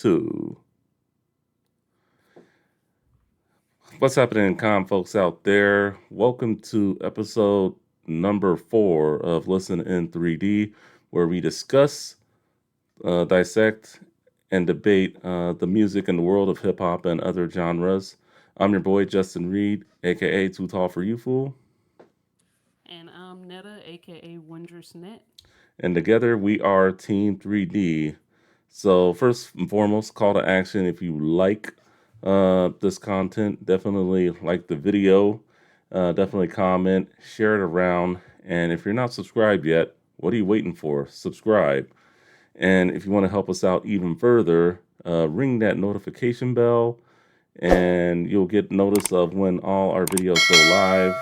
Two. What's happening, folks out there? Welcome to episode number 4 of Listen in 3D, where we discuss, dissect, and debate the music and the world of hip hop and other genres. I'm your boy, Justin Reed, aka Too Tall for You Fool. And I'm Netta, aka Wondrous Net. And together we are Team 3D. So, first and foremost, call to action if you like this content, definitely like the video, definitely comment, share it around. And if you're not subscribed yet, what are you waiting for? Subscribe. And if you want to help us out even further, ring that notification bell and you'll get notice of when all our videos go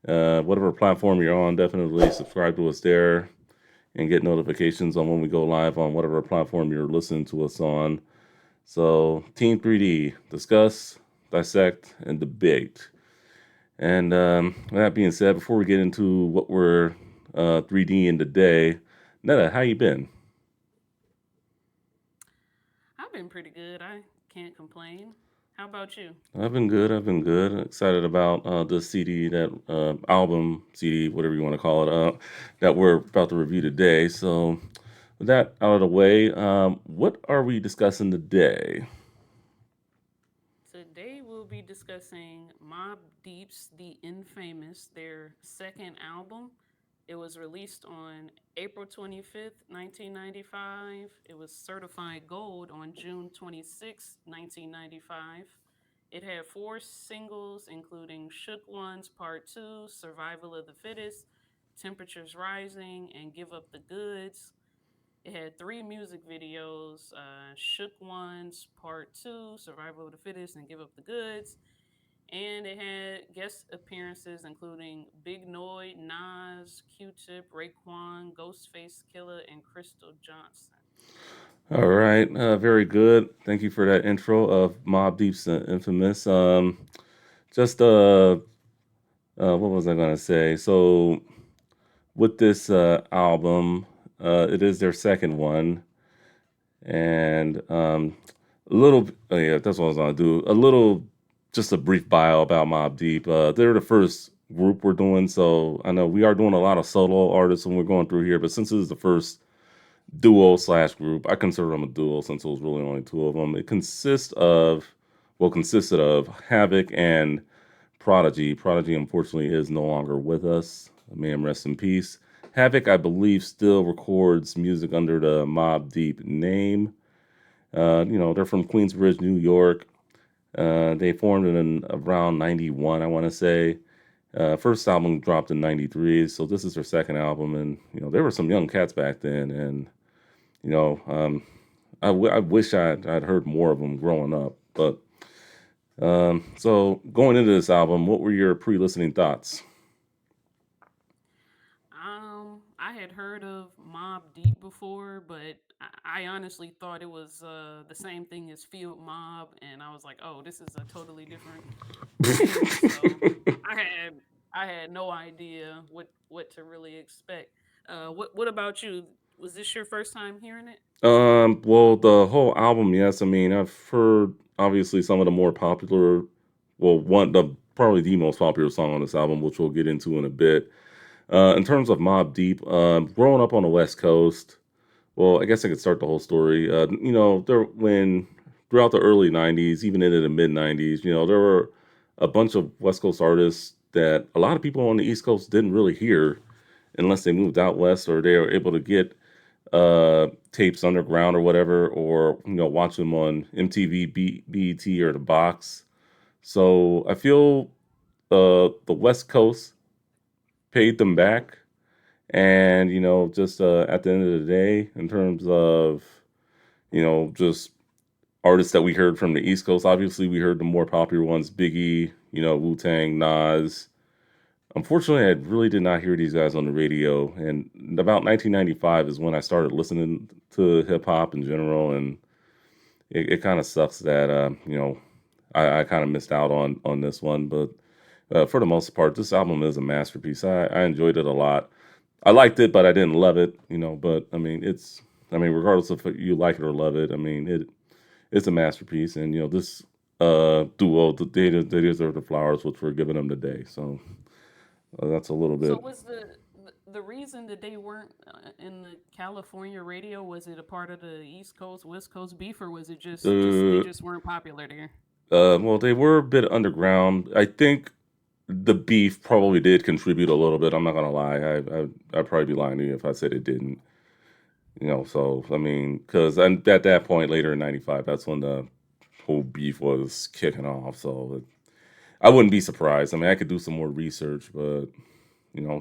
live. Whatever platform you're on, definitely subscribe to us there and get notifications on when we go live on whatever platform you're listening to us on. So, Team 3D, discuss, dissect, and debate. And with that being said, before we get into what we're 3D in today, Netta, how you been? I've been pretty good. I can't complain. How about you? I've been good. I've been good. Excited about this CD, that album CD, whatever you want to call it, that we're about to review today. So, with that out of the way, what are we discussing today? Today we'll be discussing Mobb Deep's The Infamous, their second album. It was released on April 25th, 1995. It was certified gold on June 26th, 1995. It had four singles, including Shook Ones Part 2, Survival of the Fittest, Temperatures Rising, and Give Up the Goods. It had three music videos: Shook Ones Part 2, Survival of the Fittest, and Give Up the Goods. And it had guest appearances including Big Noyd, Nas, Q Tip, Raekwon, Ghostface Killer, and Crystal Johnson. All right, very good. Thank you for that intro of Mobb Deep's Infamous. Just what was I gonna say? So with this album, it is their second one, and a little. Oh yeah, that's what I was gonna do. A little, just a brief bio about Mobb Deep. They're the first group we're doing, so I know we are doing a lot of solo artists when we're going through here, but since this is the first duo slash group. I consider them a duo since it was really only two of them. It consisted of Havoc and Prodigy. Prodigy, unfortunately, is no longer with us. May him rest in peace. Havoc, I believe, still records music under the Mobb Deep name. They're from Queensbridge, New York. They formed in around 91, I want to say. First album dropped in 93, so this is their second album. And, there were some young cats back then. And you know, um, I wish I'd heard more of them growing up. But so going into this album, what were your pre-listening thoughts? I had heard of Mobb Deep before, but I honestly thought it was the same thing as Field Mob, and I was like, oh, this is a totally different thing. So I had I had no idea what to really expect. What about you? Was this your first time hearing it? Well, the whole album, yes. I mean, I've heard obviously some of the more popular, well, one the probably the most popular song on this album, which we'll get into in a bit. In terms of Mobb Deep, growing up on the West Coast, well, I guess I could start the whole story. There when throughout the early '90s, even into the mid '90s, there were a bunch of West Coast artists that a lot of people on the East Coast didn't really hear unless they moved out west or they were able to get tapes underground or whatever, or watch them on MTV, BET, or the Box. So I feel the West Coast paid them back, and just at the end of the day, in terms of just artists that we heard from the East Coast, obviously we heard the more popular ones: Biggie, Wu Tang, Nas. Unfortunately, I really did not hear these guys on the radio, and about 1995 is when I started listening to hip hop in general, and it kind of sucks that I kind of missed out on this one, but for the most part, this album is a masterpiece. I enjoyed it a lot. I liked it, but I didn't love it, But I mean, regardless if you like it or love it, I mean, it's a masterpiece, and this duo, they deserve the flowers which we're giving them today. So that's a little So bit. was the reason that they weren't in the California radio, was it a part of the East Coast West Coast beef, or was it just they Uh, just weren't popular there? well, they were a bit underground. I think the beef probably did contribute a little bit. I'm not gonna lie. I'd probably be lying to you if I said it didn't. So I mean, because at that point later in '95, that's when the whole beef was kicking off. So I wouldn't be surprised. I mean, I could do some more research, but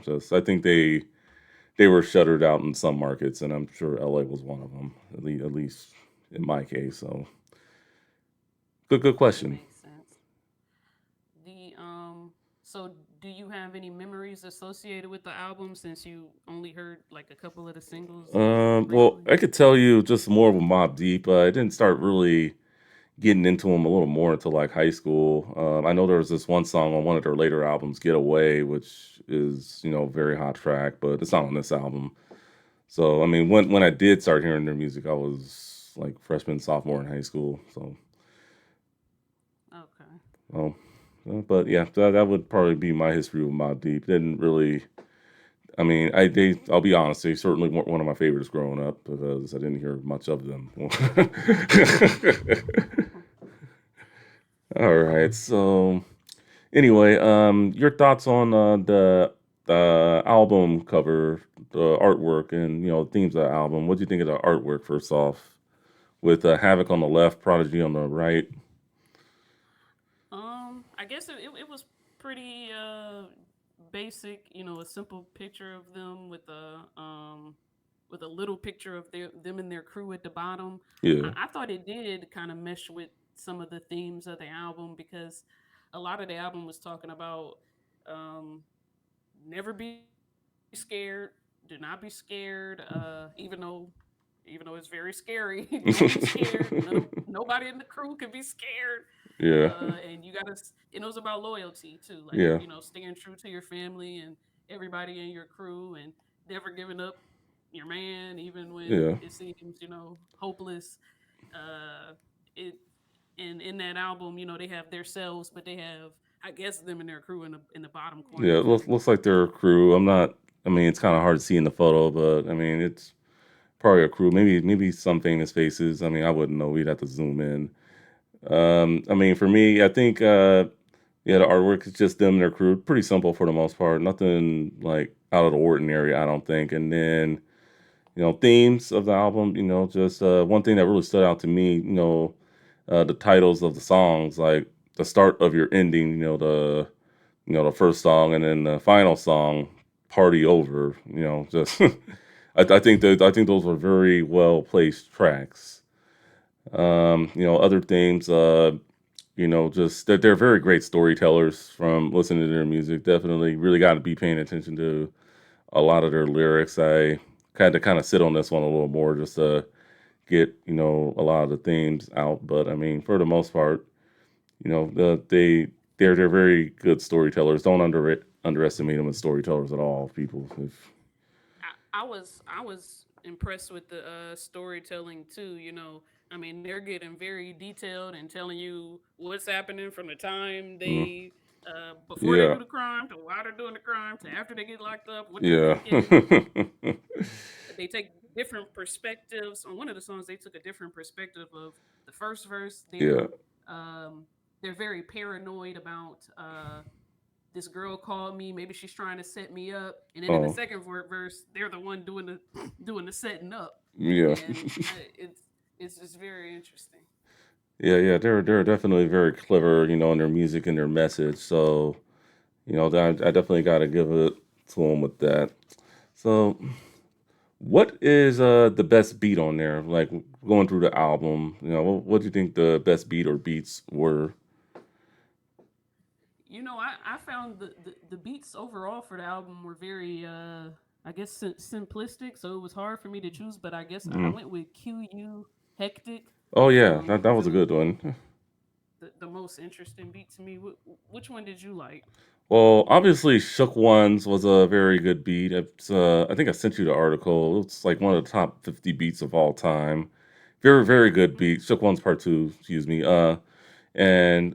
just I think they were shuttered out in some markets, and I'm sure LA was one of them. At least in my case. So good That question. makes sense. The so do you have any memories associated with the album since you only heard like a couple of the singles Well, briefly? I could tell you just more of a Mob Deep. I didn't start really getting into them a little more until like high school. I know there was this one song on one of their later albums, "Get Away," which is a very hot track, but it's not on this album. So I mean, when I did start hearing their music, I was like freshman, sophomore in high school. So, Okay. well, but yeah, that would probably be my history with Mobb Deep. Didn't really. I mean, I'll be honest, they certainly weren't one of my favorites growing up because I didn't hear much of them. All right, so anyway, your thoughts on the album cover, the artwork, and themes of the album. What do you think of the artwork first off, with Havoc on the left, Prodigy on the right? I guess it was pretty basic, a simple picture of them with a little picture of them and their crew at the bottom. Yeah. I thought it did kind of mesh with some of the themes of the album because a lot of the album was talking about um, never be scared, do not be scared, even though it's very scary. Don't be scared. Nobody in the crew can be scared. Yeah. And you gotta, it was about loyalty too, like Yeah. staying true to your family and everybody in your crew, and never giving up your man, even when Yeah. it seems hopeless. It and in that album, they have their selves, but they have, I guess, them and their crew in the bottom corner Yeah. It too. looks like they're a crew. I'm not. I mean, it's kind of hard to see in the photo, but I mean, it's probably a crew. Maybe some famous faces. I mean, I wouldn't know. We'd have to zoom in. I mean, for me, I think yeah, the artwork is just them and their crew. Pretty simple for the most part. Nothing like out of the ordinary, I don't think. And then themes of the album. Just one thing that really stood out to me. The titles of the songs, like the start of your ending. The first song, and then the final song, "Party Over." Just I think those were very well placed tracks. Other themes, just that they're very great storytellers from listening to their music. Definitely, really got to be paying attention to a lot of their lyrics. I had to kind of sit on this one a little more just to get a lot of the themes out. But I mean, for the most part, they're very good storytellers. Don't underestimate them as storytellers at all, people. If I was impressed with the storytelling too. I mean, they're getting very detailed and telling you what's happening from the time mm, they before they yeah, do the crime to why they're doing the crime to after they get locked up, what they're yeah, thinking. They take different perspectives. On one of the songs, they took a different perspective of the first verse. yeah. Um, they're very paranoid about this girl called me. Maybe she's trying to set me up. And then in the Oh, second verse, they're the one doing the doing the setting up, yeah. and it's just very interesting. Yeah, yeah, they're definitely very clever, in their music and their message. So, I definitely got to give it to them with that. So, what is the best beat on there? Like going through the album, what do you think the best beat or beats were? I found the beats overall for the album were very I guess simplistic, so it was hard for me to choose. But I guess I Mm. went with QU Hectic. Oh yeah, that For was a good one. the most interesting beat to me. Which one did you like? Well, obviously, Shook Ones was a very good beat. I think I sent you the article. It's like one of the top 50 beats of all time. very very good beat. Shook One's Part Two, excuse me. And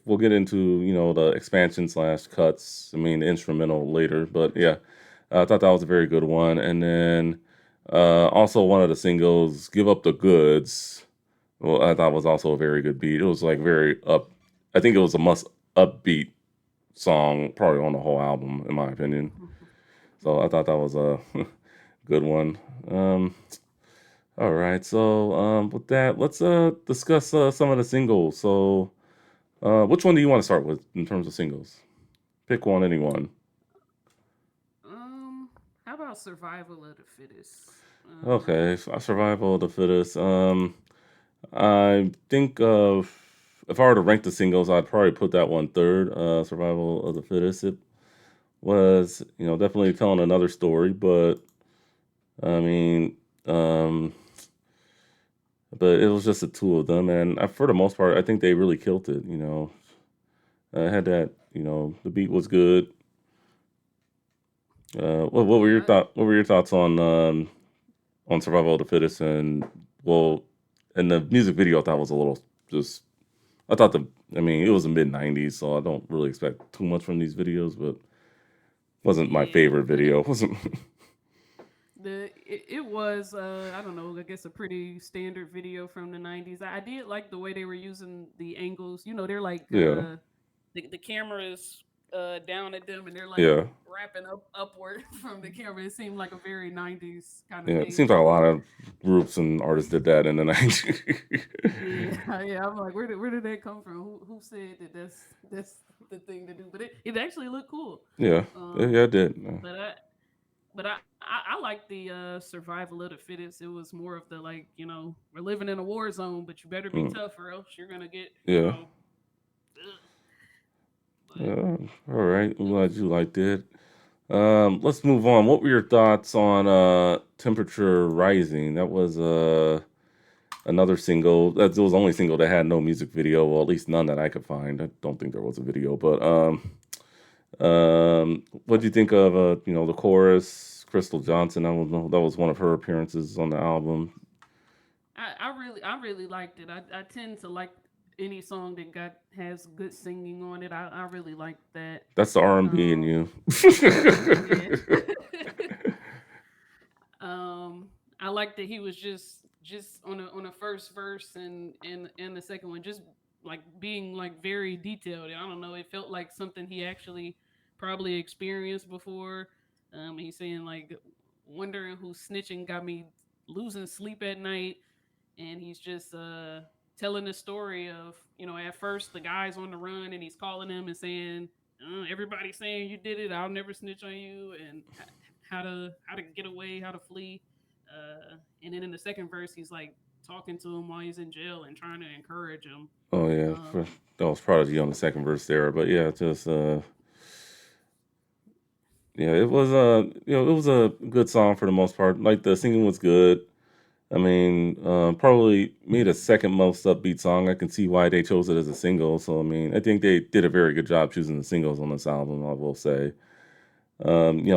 we'll get into the expansion slash cuts. I mean the instrumental later, but yeah, I thought that was a very good one. And then also one of the singles, "Give Up the Goods." Well, I thought was also a very good beat. It was like very up. I think it was a must upbeat song, probably on the whole album, in my opinion. So I thought that was a good one. Um, all right, so with that, let's discuss some of the singles. So, which one do you want to start with in terms of singles? Pick one, anyone. Um, how about Survival of the Fittest? Okay, Survival of the Fittest. I think if I were to rank the singles, I'd probably put that one third. Survival of the Fittest. It was, definitely telling another story, but I mean, um, but it was just the two of them, and for the most part, I think they really killed it. Had that, the beat was good. What were your Yeah, thought? What were your thoughts on Survival of the Fittest? And well, and the music video, I thought was a little just. I thought I mean, it was the mid '90s, so I don't really expect too much from these videos, but wasn't my yeah. favorite video. Wasn't. It was I don't know, I guess a pretty standard video from the 90s. I did like the way they were using the angles. They're like Yeah, the camera is down at them and they're like yeah, wrapping up upward from the camera. It seemed like a very 90s kind of yeah. It thing seems to like a me. lot of groups and artists did that in the '90s. Yeah, yeah. I'm like, where did that come from? Who said that that's the thing to do? But it actually looked cool. Yeah, Um, yeah, it did. but I like the survival of the fittest. It was more of the like, we're living in a war zone, but you better be Mm, tough or else you're gonna get, yeah. ugh. But Yeah, all right. I'm it was glad you liked it. Let's move on. What were your thoughts on Temperature Rising? That was another single. That was the only single that had no music video, well, at least none that I could find. I don't think there was a video, but what do you think of the chorus? Crystal Johnson. That was one of her appearances on the album. I really liked it. I tend to like any song that got has good singing on it. I really like that. That's the R&B in Um you. yeah. I like that he was just on a first verse and the second one just like being like very detailed. I don't know, it felt like something he actually probably experienced before. He's saying like wondering who's snitching got me losing sleep at night, and he's just telling the story of, at first the guy's on the run and he's calling him and saying, everybody's saying you did it, I'll never snitch on you, and how to get away, how to flee. And then in the second verse he's like talking to him while he's in jail and trying to encourage him. Oh yeah, um that was Prodigy on the second verse there, but yeah, just yeah, it was it was a good song for the most part. Like the singing was good. I mean, probably made a second most upbeat song. I can see why they chose it as a single. So I mean, I think they did a very good job choosing the singles on this album. I will say,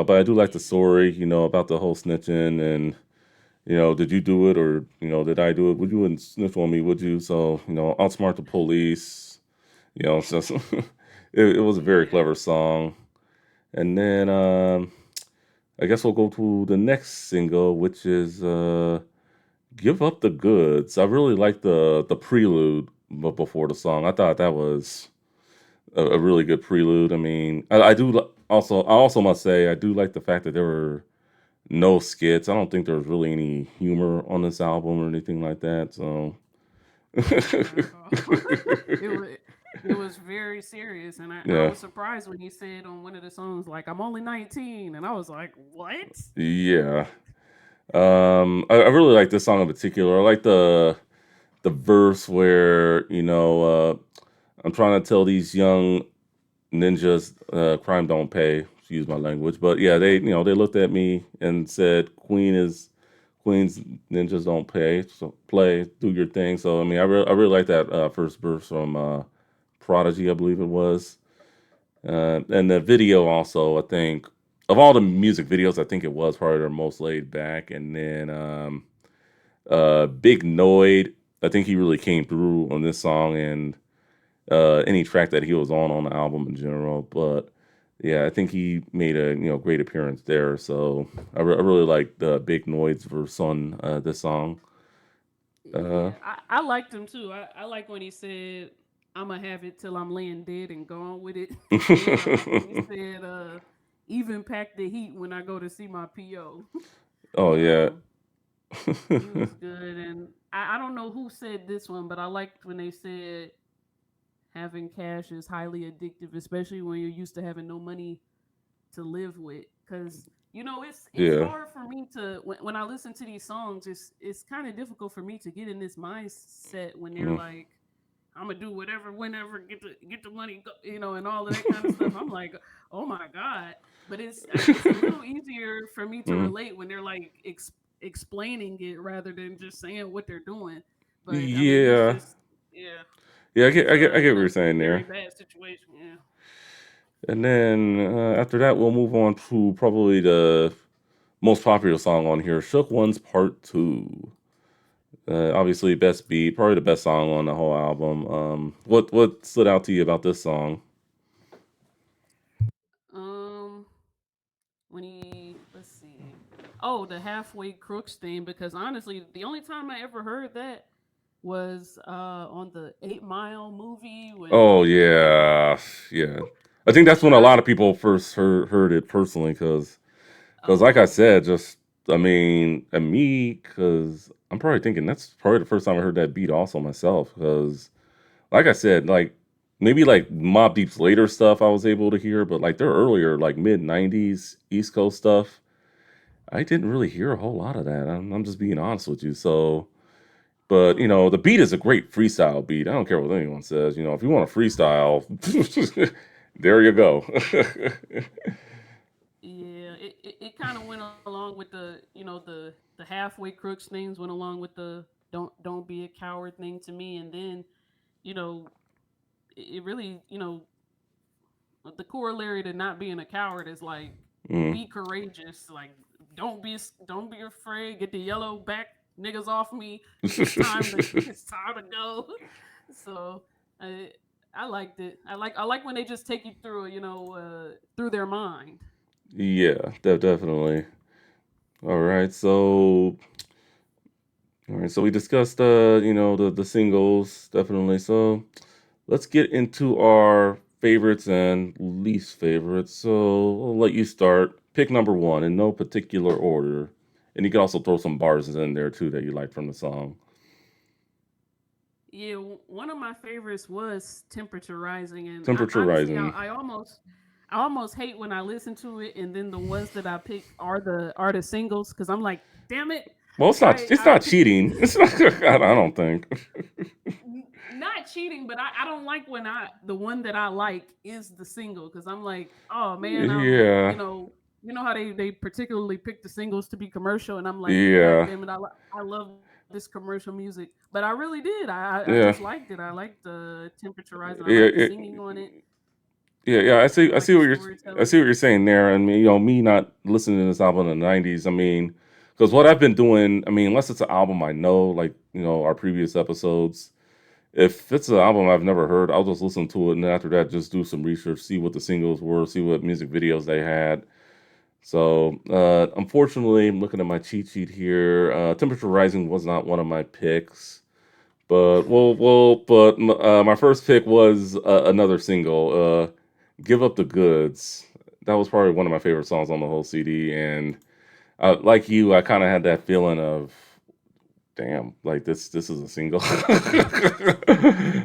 but I do like the yeah, story. About the whole snitching and did you do it or did I do it? Would you wouldn't snitch on me? Would you? So outsmart the police. So it was a very yeah. clever song. And then I guess we'll go to the next single, which is "Give Up the Goods." I really like the prelude before the song. I thought that was a really good prelude. I mean, I do I also must say I do like the fact that there were no skits. I don't think there was really any humor on this album or anything like that. So No, not at all. it was it was very serious, and I yeah, was surprised when he said on one of the songs like, "I'm only 19," and I was like, "What?" yeah. I really like this song in particular. I like the verse where I'm trying to tell these young ninjas crime don't pay. Excuse my language, but yeah, they looked at me and said Queens ninjas don't pay. So play, do your thing. So I mean, I really like that first verse from Prodigy, I believe it was, and the video also. I think of all the music videos, I think it was probably their most laid back. And then Big Noid, I think he really came through on this song and any track that he was on the album in general. But yeah, I think he made a great appearance there. So I really like the Big Noid's verse on this song. Uh, Yeah, I liked him too. I like when he said, "I'ma have it till I'm laying dead and gone with it." And I like when he said, "Even pack the heat when I go to see my PO." oh yeah. um, he was good, and I don't know who said this one, but I liked when they said having cash is highly addictive, especially when you're used to having no money to live with. Because it's Yeah. hard for me to when I listen to these songs, it's kind of difficult for me to get in this mindset when they're Mm. like, I'm gonna do whatever, whenever, get the money, and all of that kind of stuff. I'm like, oh my god! But it's a little easier for me to Mm. relate when they're like explaining it rather than just saying what they're doing. But I mean, he's Yeah. just yeah, Yeah, he's I get in what you're a saying very there. bad situation. Yeah. And then after that, we'll move on to probably the most popular song on here, "Shook Ones Part 2." Obviously, best beat, probably the best song on the whole album. What stood out to you about this song? Um, when he let's see, oh, the halfway crooks thing. Because honestly, the only time I ever heard that was on the 8 Mile movie when Oh yeah, yeah. I think that's when a I lot of people first heard it personally, because like I oh said, just I mean, and me, because I'm probably thinking that's probably the first time I heard that beat also myself, because like I said, like maybe like Mobb Deep's later stuff I was able to hear, but like their earlier like mid '90s East Coast stuff, I didn't really hear a whole lot of that. I'm just being honest with you. So, but uh the beat is a great freestyle beat. I don't care what anyone says. If you want to freestyle, there you go. yeah, it kind of went along with the halfway crooks things went along with the don't be a coward thing to me, and then you know it really the corollary to not being a coward is like Mm. be courageous. Like don't be afraid. Get the yellow back niggas off me. It's time to go. So I I liked it. I like when they just take you through through their mind. Yeah, definitely. All right, so we discussed the singles definitely. So let's get into our favorites and least favorites. So I'll let you start. Pick number one in no particular order, and you can also throw some bars in there too that you like from the song. Yeah, one of my favorites was Temperature Rising, and Temperature honestly, rising. I almost hate when I listen to it, and then the ones that I pick are the singles because I'm like, damn it, Well, it's I not picked cheating. It's not. I don't think. not cheating, but I don't like when the one that I like is the single because I'm like, oh man, Yeah. how they particularly pick the singles to be commercial, and I'm like, god Yeah. damn it, I love this commercial music, but I really did. I just Yeah. liked it. I liked the temperature rising. I Yeah. liked the singing on it. Yeah. I I see like the what storytelling. you're saying there. I mean, me not listening to this album in the '90s. I mean, because what I've been doing, I mean, unless it's an album I know, like our previous episodes. If it's an album I've never heard, I'll just listen to it, and then after that, just do some research, see what the singles were, see what music videos they had. So, unfortunately, I'm looking at my cheat sheet here. Temperature Rising was not one of my picks. But my first pick was another single, "Give Up the Goods." That was probably one of my favorite songs on the whole CD, and like you, I kind of had that feeling of, damn, like this is a single.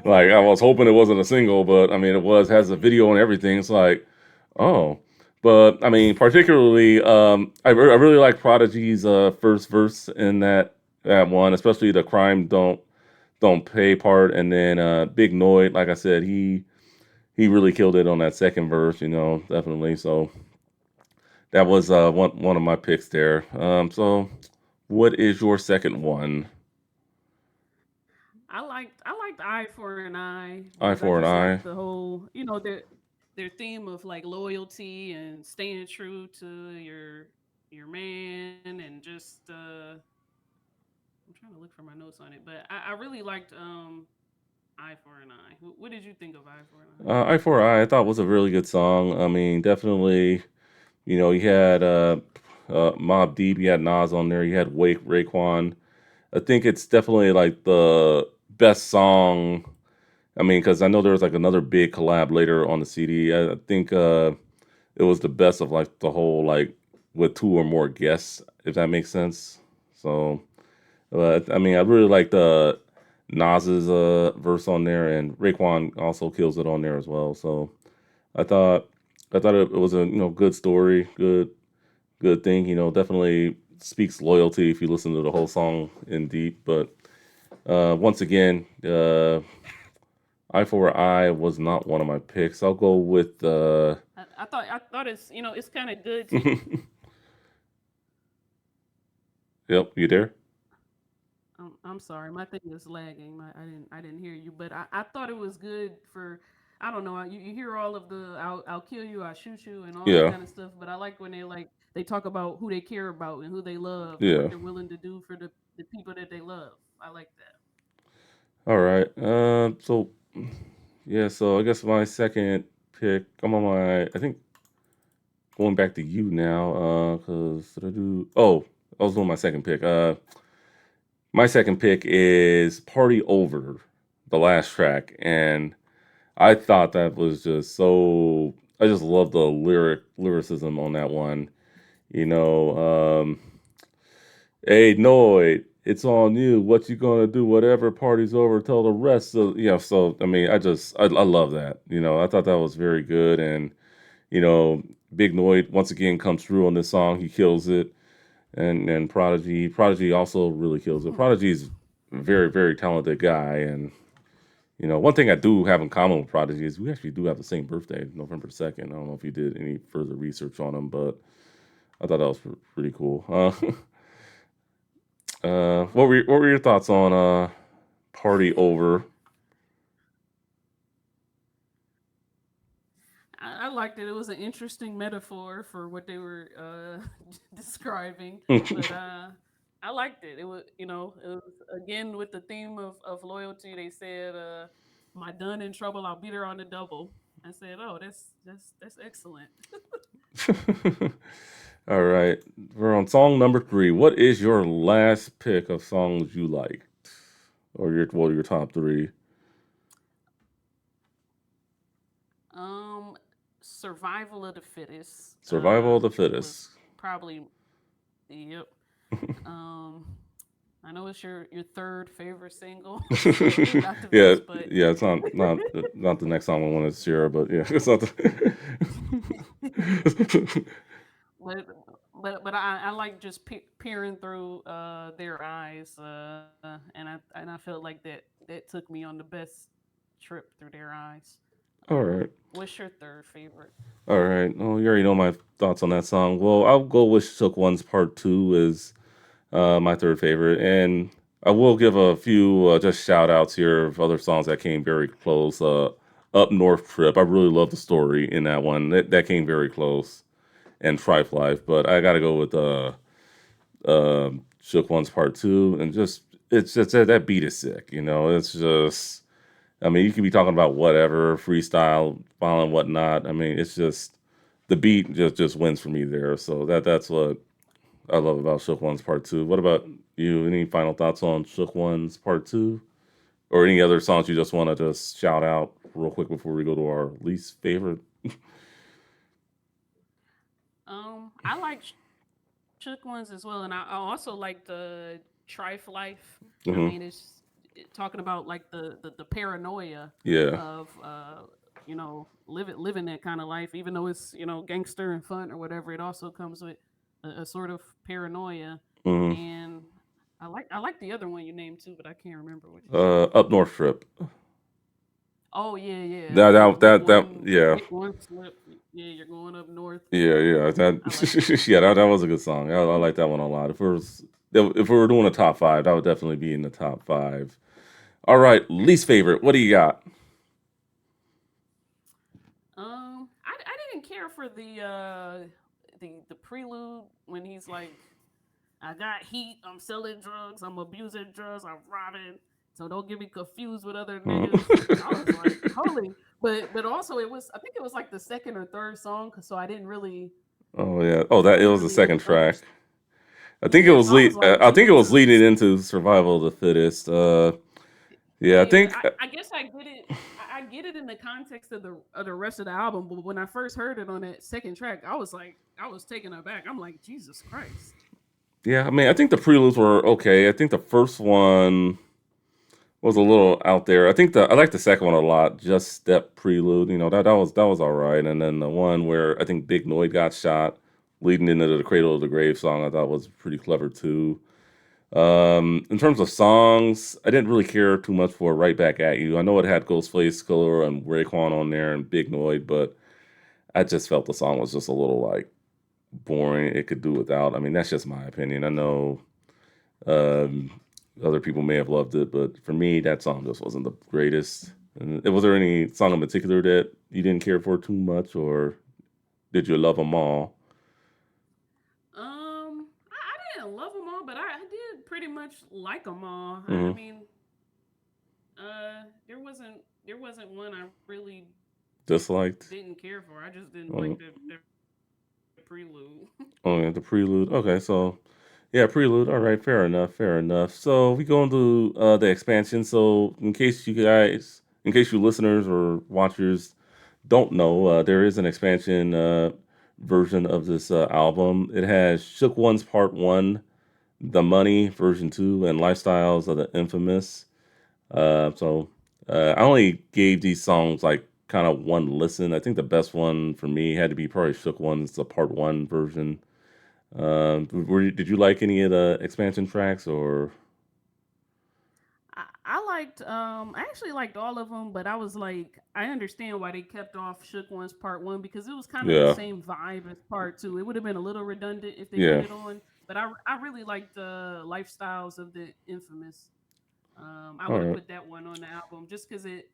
Like I was hoping it wasn't a single, but I mean it was, has a video and everything. It's like, oh. But I mean, particularly, I really like Prodigy's first verse in that one, especially the "Crime Don't Pay" part, and then Big Noid. Like I said, he really killed it on that second verse. Definitely. So that was one of my picks there. So what is your second one? I liked Eye for an Eye Eye because I for an just like eye. the whole their theme of like loyalty and staying true to your man and just I'm trying to look for my notes on it, but I really liked Eye for an Eye. What did you think of Eye for an Eye? Eye for Eye, I thought was a really good song. I mean, definitely, you had Mobb Deep, you had Nas on there, you had Wake Raekwon. I think it's definitely like the best song. I mean, because I know there was like another big collab later on the CD. I think it was the best of like the whole like with two or more guests, if that makes sense. So, but I mean, I really like the Nas's verse on there, and Raekwon also kills it on there as well. So I thought it was a good story, good thing. Definitely speaks loyalty if you listen to the whole song in deep. But once again, Eye for Eye was not one of my picks. I'll go with I thought it's it's kind of good to. Yep, you there? I'm sorry, my thing is lagging. I didn't hear you, but I thought it was good for. I don't know. You hear all of the I'll kill you, I'll shoot you, and all that Yeah, kind of stuff. But I like when they talk about who they care about and who they love and what yeah. they're willing to do for the people that they love. I like that. All right. So yeah, so I guess my second pick. I'm on my. I think going back to you now. Cause did I do? Oh, I was doing my second pick. My second pick is "Party Over," the last track, and I thought that was just so. I just love the lyricism on that one. You know, hey Noid, it's on you. What you gonna do? Whatever, party's over. Tell the rest. So So I mean, I love that. I thought that was very good, and you know, Big Noid once again comes through on this song. He kills it, and Prodigy also really kills it. Prodigy's a very talented guy, and one thing I do have in common with Prodigy is we actually do have the same birthday, November 2nd. I don't know if you did any further research on him, but I thought that was pretty cool. What were your thoughts on Party Over? I liked it. It was an interesting metaphor for what they were describing, but I liked it. It was, it was again with the theme of loyalty. They said, "My done in trouble, I'll beat her on the double." I said, "Oh, that's excellent." All right, we're on song number three. What is your last pick of songs you liked, or your top three? Um, Survival of the fittest. Survival of the Was Fittest. probably yep. Um, I know it's your third favorite single, so not the Yeah, best, but yeah. It's not the next song I want to share, but yeah, it's not. but but I like just peering through their eyes, and I felt like that took me on the best trip through their eyes. All right. What's your third favorite? All right. Oh, you already know my thoughts on that song. Well, I'll go with Shook One's Part Two is my third favorite, and I will give a few just shout outs here of other songs that came very close. Up North Trip. I really love the story in that one. That came very close, and Trife Life, but I got to go with Shook One's Part Two, and just it's just that beat is sick. It's just. I mean, you could be talking about whatever freestyle, file and whatnot. I mean, it's just the beat just wins for me there. So that's what I love about Shook One's Part Two. What about you? Any final thoughts on Shook One's Part Two, or any other songs you just want to just shout out real quick before we go to our least favorite? I like Shook ones as well, and I also like the Trife Life. I Hmm. mean, talking about like the paranoia Yeah. of living that kind of life, even though it's gangster and fun or whatever. It also comes with a sort of paranoia, Hmm. and I like the other one you named too, but I can't remember what you said. Up North Trip. Oh yeah, yeah. That You that make that that one yeah. make one slip. Yeah, you're going up north. Yeah. I like that. Yeah, that was a good song. I like that one a lot. If we were doing a top five, that would definitely be in the top five. All right, least favorite. What do you got? I didn't care for the prelude when he's like I got heat. I'm selling drugs. I'm abusing drugs. I'm robbing. So don't get me confused with other niggas. I was like, holy. But also it was, I think it was like the second or third song, so I didn't really Oh yeah. Oh, that it was the second track. understand. Yeah, so I was like, I think it was leading Jesus. into Survival of the Fittest. Yeah, I Yeah, think. I guess I get it. I get it in the context of the rest of the album, but when I first heard it on that second track, I was like, I was taken aback. I'm like, Jesus Christ. Yeah, I mean, I think the preludes were okay. I think the first one was a little out there. I like the second one a lot. Just Step Prelude, that was all right. And then the one where I think Big Noid got shot, leading into the Cradle of the Grave song, I thought was pretty clever too. In terms of songs, I didn't really care too much for Right Back at You. I know it had Ghostface Killer and Raekwon on there and Big Noid, but I just felt the song was just a little like boring. It could do without. I mean, that's just my opinion. I know um, other people may have loved it, but for me, that song just wasn't the greatest. And was there any song in particular that you didn't care for too much, or did you love them all? I didn't love them all, but I did pretty much like them all. I Hmm. mean, there wasn't one I really Disliked. didn't care for. I just didn't like Oh, the prelude. oh, yeah, the prelude. Okay, so yeah, prelude. All right, fair enough, fair enough. So we go into the expansion. So in case you listeners or watchers don't know, there is an expansion version of this album. It has Shook One's Part One, The Money version two, and Lifestyles of the Infamous. I only gave these songs like kind of one listen. I think the best one for me had to be probably Shook One's the Part One version. Did you like any of the expansion tracks or? I liked I actually liked all of them, but I was like, I understand why they kept off Shook One's Part One because it was kind of the Yeah, same vibe as Part Two. It would have been a little redundant if they put yeah. it on, but I really liked the Lifestyles of the Infamous. I All would have right, put that one on the album just because it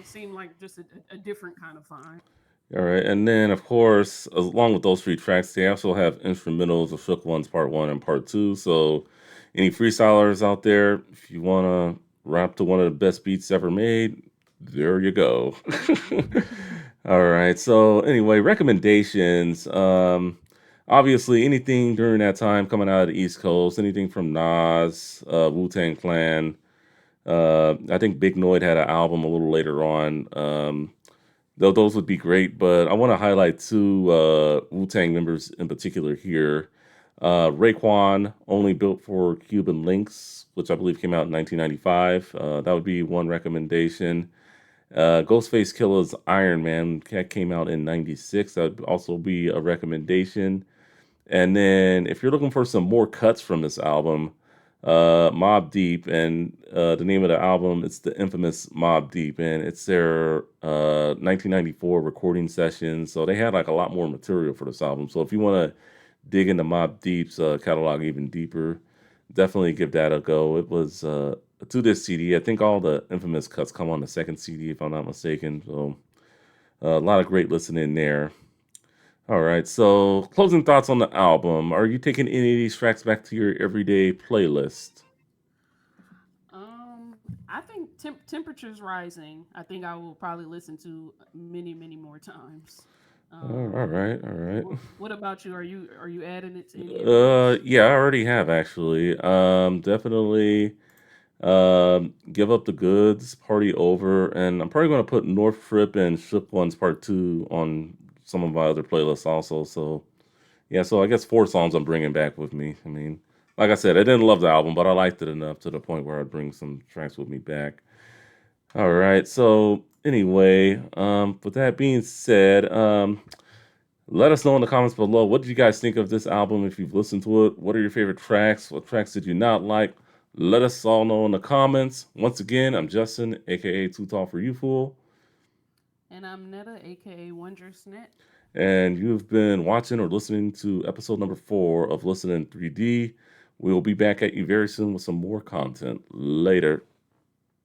seemed like just a different kind of vibe. all right. And then of course, along with those three tracks, they also have instrumentals of Shook One's Part One and Part Two. So, any freestylers out there, if you wanna rap to one of the best beats ever made, there you go. All right. So anyway, recommendations. Obviously, anything during that time coming out of the East Coast, anything from Nas, Wu Tang Clan. I think Big Noid had an album a little later on. Though those would be great, but I want to highlight two Wu Tang members in particular here. Raekwon, only built for Cuban Links, which I believe came out in 1995. That would be one recommendation. Ghostface Killer's Iron Man that came out in '96. That would also be a recommendation. And then if you're looking for some more cuts from this album, Mobb Deep, and the name of the album it's the infamous Mobb Deep, and it's their 1994 recording session. So they had like a lot more material for this album. So if you want to dig into Mobb Deep's catalog even deeper, definitely give that a go. It was to this CD. I think all the infamous cuts come on the second CD, if I'm not mistaken. So a lot of great listening there. All right. So closing thoughts on the album. Are you taking any of these tracks back to your everyday playlist? I think temperatures rising. I think I will probably listen to many more times. All right. All right. What about you? Are you adding it to any of yours? Yeah, I already have actually. Definitely. Give up the goods, party over, and I'm probably gonna put North Trip and Shook Ones Part Two on some of my other playlists also. So yeah, so I guess four songs I'm bringing back with me. I mean, like I said, I didn't love the album, but I liked it enough to the point where I'd bring some tracks with me back. All right. So anyway, with that being said, let us know in the comments below. What did you guys think of this album? If you've listened to it, what are your favorite tracks? What tracks did you not like? Let us all know in the comments. Once again, I'm Justin, aka Too Tall for You Fool, And I'm Netta, aka Wondrousnet. and you've been watching or listening to episode number 4 of Listen in 3D. We will be back at you very soon with some more content. Later.